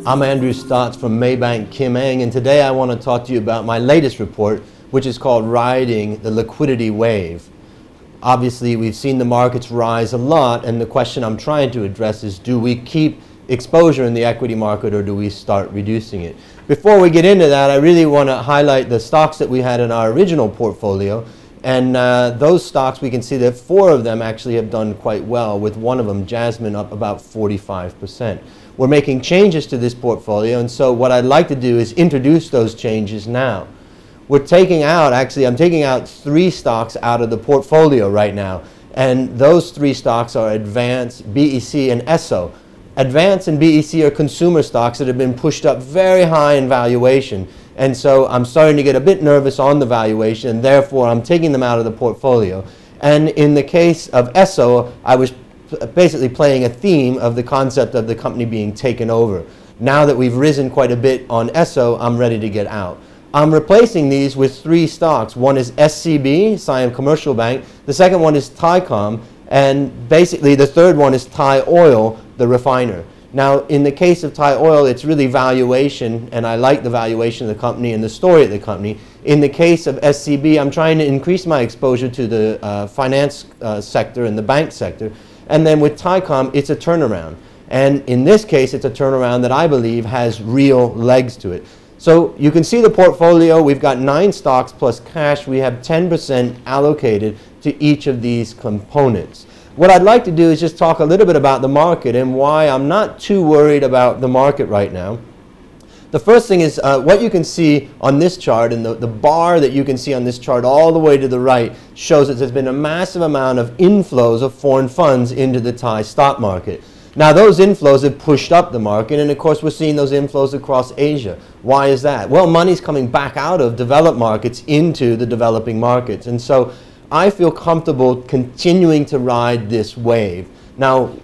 I'm Andrew Stotts from Maybank Kim Eng, and today I want to talk to you about my latest report, which is called Riding the Liquidity Wave. Obviously, we've seen the markets rise a lot, and the question I'm trying to address is, do we keep exposure in the equity market or do we start reducing it? Before we get into that, I really want to highlight the stocks that we had in our original portfolio. And those stocks, we can see that 4 of them actually have done quite well, with one of them, Jasmine, up about 45%. We're making changes to this portfolio, and so what I'd like to do is introduce those changes now. We're taking out, actually, I'm taking out 3 stocks out of the portfolio right now, and those 3 stocks are Advance, BEC, and ESSO. Advance and BEC are consumer stocks that have been pushed up very high in valuation. And so I'm starting to get a bit nervous on the valuation, and therefore I'm taking them out of the portfolio. And in the case of ESSO, I was basically playing a theme of the concept of the company being taken over. Now that we've risen quite a bit on ESSO, I'm ready to get out. I'm replacing these with 3 stocks. One is SCB, Siam Commercial Bank. The second one is Thaicom. And basically the third one is Thai Oil, the refiner. Now, in the case of Thai Oil, it's really valuation, and I like the valuation of the company and the story of the company. In the case of SCB, I'm trying to increase my exposure to the finance sector and the bank sector. And then with Thaicom, it's a turnaround. And in this case, it's a turnaround that I believe has real legs to it. So you can see the portfolio. We've got 9 stocks plus cash. We have 10% allocated to each of these components. What I'd like to do is just talk a little bit about the market and why I'm not too worried about the market right now. The first thing is what you can see on this chart, and the bar that you can see on this chart all the way to the right shows that there's been a massive amount of inflows of foreign funds into the Thai stock market. Now, those inflows have pushed up the market, and of course we're seeing those inflows across Asia. Why is that? Well, money's coming back out of developed markets into the developing markets, and so I feel comfortable continuing to ride this wave. Now,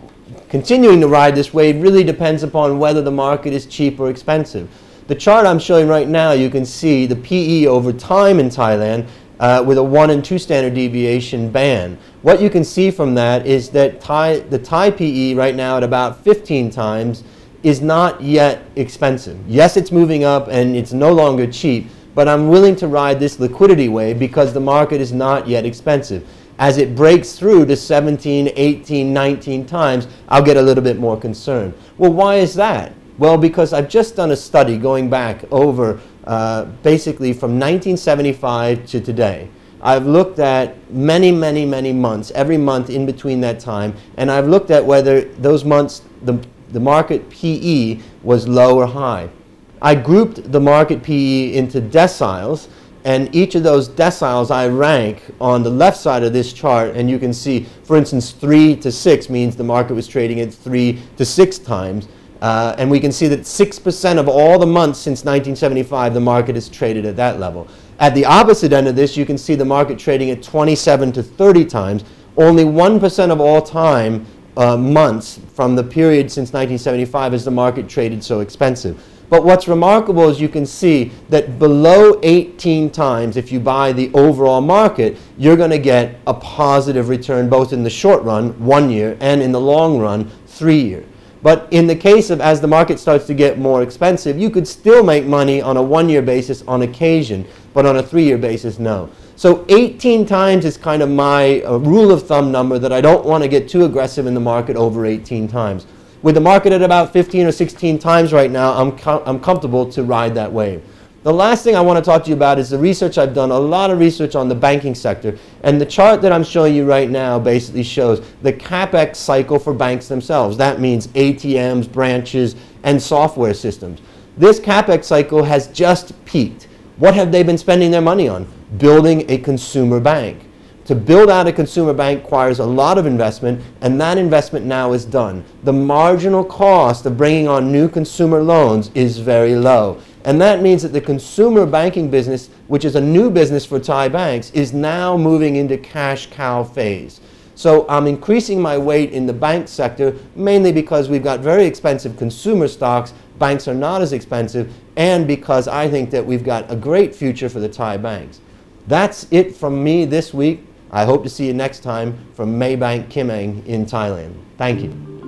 continuing to ride this wave really depends upon whether the market is cheap or expensive. The chart I'm showing right now, you can see the PE over time in Thailand with a 1 and 2 standard deviation band. What you can see from that is that the Thai PE right now at about 15 times is not yet expensive. Yes, it's moving up and it's no longer cheap, but I'm willing to ride this liquidity wave because the market is not yet expensive. As it breaks through to 17, 18, 19 times, I'll get a little bit more concerned. Well, why is that? Well, because I've just done a study going back over basically from 1975 to today. I've looked at many months, every month in between that time, and I've looked at whether those months the market PE was low or high. I grouped the market PE into deciles, and each of those deciles I rank on the left side of this chart, and you can see, for instance, 3 to 6 means the market was trading at 3 to 6 times, and we can see that 6% of all the months since 1975 the market is traded at that level. At the opposite end of this, you can see the market trading at 27 to 30 times. Only 1% of all time months from the period since 1975 is the market traded so expensive. But what's remarkable is you can see that below 18 times, if you buy the overall market, you're going to get a positive return both in the short run, 1 year, and in the long run, 3 year. But in the case of as the market starts to get more expensive, you could still make money on a 1-year basis on occasion, but on a 3-year basis, no. So 18 times is kind of my rule of thumb number that I don't want to get too aggressive in the market over 18 times. With the market at about 15 or 16 times right now, I'm comfortable to ride that wave. The last thing I want to talk to you about is the research I've done, a lot of research on the banking sector. And the chart that I'm showing you right now basically shows the CapEx cycle for banks themselves. That means ATMs, branches, and software systems. This CapEx cycle has just peaked. What have they been spending their money on? Building a consumer bank. To build out a consumer bank requires a lot of investment, and that investment now is done. The marginal cost of bringing on new consumer loans is very low. And that means that the consumer banking business, which is a new business for Thai banks, is now moving into cash cow phase. So I'm increasing my weight in the bank sector, mainly because we've got very expensive consumer stocks, banks are not as expensive, and because I think that we've got a great future for the Thai banks. That's it from me this week. I hope to see you next time from Maybank Kim Eng in Thailand. Thank you.